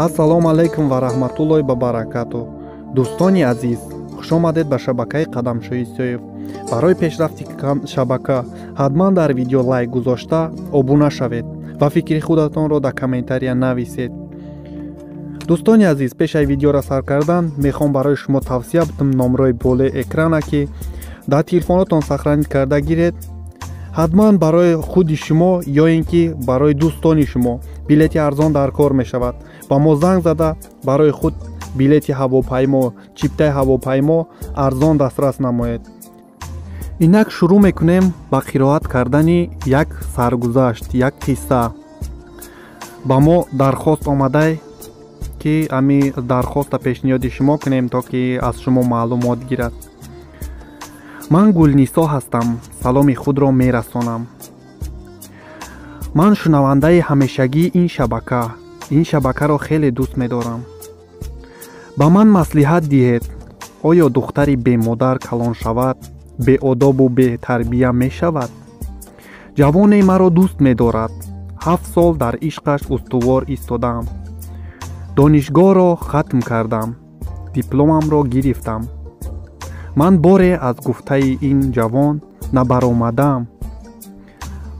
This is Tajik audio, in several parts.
ассалому алайкум ва раҳматуллоҳи ва баракату. дӯстони азиз, хушомадед ба шабакаи қадамшои Соев. барои пешрафти шабака ҳатман дар видео лайк гузошта обуна шавед ва фикри худатонро дар комментария нависед. дӯстони азиз, пеш аз видеоро сар кардан мехоҳам барои шумо тавсия бидам номрои боле экрана ки дар телефонотон сахранӣ карда гиред. ҳатман барои худи шумо ё ин ки барои дӯстони шумо билети арзон дар кор мешавад. ба мо занг зада барои худ билети ҳавопаймо, чиптаи ҳавопаймо арзон дастрас намоед. инак шурӯъ мекунем ба қироат кардани як саргузашт, як қисса. ба мо дархост омадай ки ами дархоста пешниҳоди шумо кунем то ки аз шумо маълумот гирад. ман Гулнисо ҳастам, саломи худро мерасонам. ман шунавандаи ҳамешагии ин шабакаро хеле дӯст медорам. ба ман маслиҳат диҳед, оё духтари бемодар калон шавад, беодобу бетарбия мешавад? ҷавоне маро дӯст медорад. 7 сол дар ишқаш устувор истодам. донишгоҳро хатм кардам, дипломамро гирифтам. ман боре аз гуфтаи ин ҷавон набаромадам.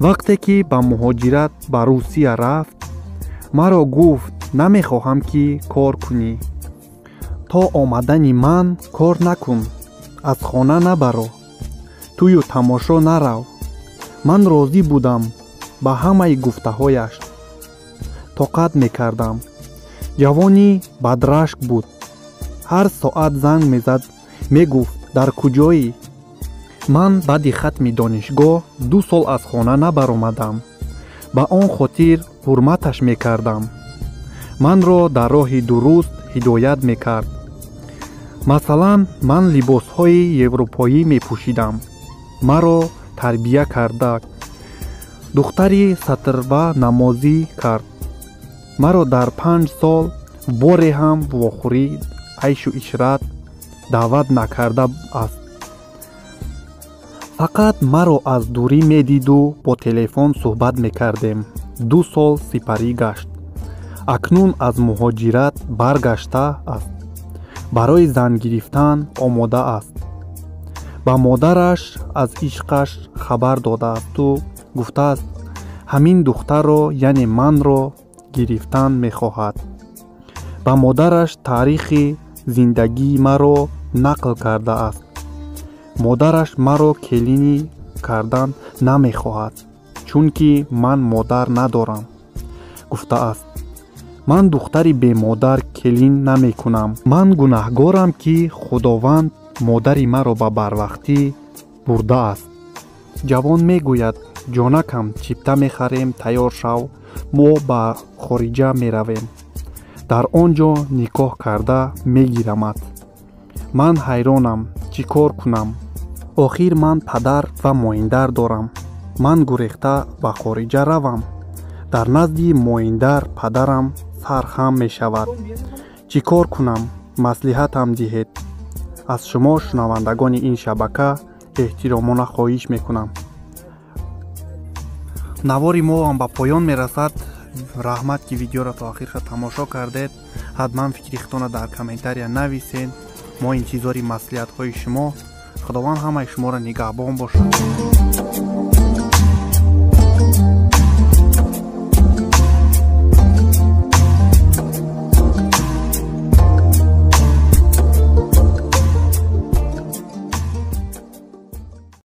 вақте ки ба муҳоҷират ба Русия рафт, маро гуфт намехоҳам ки кор кунӣ. то омадани ман кор накун, аз хона набаро, тую тамошо нарав. ман розӣ будам ба ҳамаи гуфтаҳояш. тоқат мекардам. ҷавони бадрашк буд. ҳар соат занг мезад, мегуфт дар куҷоӣ? ман баъди хатми донишгоҳ 2 сол аз хона набаромадам. ба он хотир ҳурматаш мекардам. манро дар роҳи дуруст ҳидоят мекард. масалан, ман либосҳои европоӣ мепӯшидам. маро тарбия карда. духтари сатрва намозӣ кард. маро дар 5 сол боре ҳам вохӯрӣ айшу ишрат даъват накарда аст. фақат маро аз дурӣ медиду бо телефон суҳбат мекардем. 2 сол сипарӣ гашт. акнун аз муҳоҷират баргашта аст. барои зан гирифтан омода аст. ба модараш аз ишқаш хабар додаасту гуфтааст ҳамин духтарро яъне манро гирифтан мехоҳад. ба модараш таърихи зиндагии маро нақл кардааст. модараш маро келинӣ кардан намехоҳад, чунки ман модар надорам, гуфтааст. ман духтари бемодар келин намекунам. ман гунаҳгорам ки худованд модари маро ба барвақтӣ бурдааст. ҷавон мегӯяд ҷонакам, чипта мехарем, тайёр шав, мо ба хориҷа меравем. дар он ҷо никоҳ карда мегирамад. ман ҳайронам, чӣ кор кунам? охир ман падар ва моиндар дорам. ман гурехта ба хориҷа равам. дар назди моиндар падарам сархам мешавад. чӣ кор кунам? маслиҳатам диҳед. аз шумо шунавандагони ин шабака эҳтиромона хоҳиш мекунам. навори мо ҳам ба поён мерасад. раҳмат ки видеоро то охирша тамошо кардед. ҳатман фикри худтонро дар комментария нависед. мо интизори маслиҳатҳои шумо. худованд ҳамаи шуморо нигаҳбон бошад.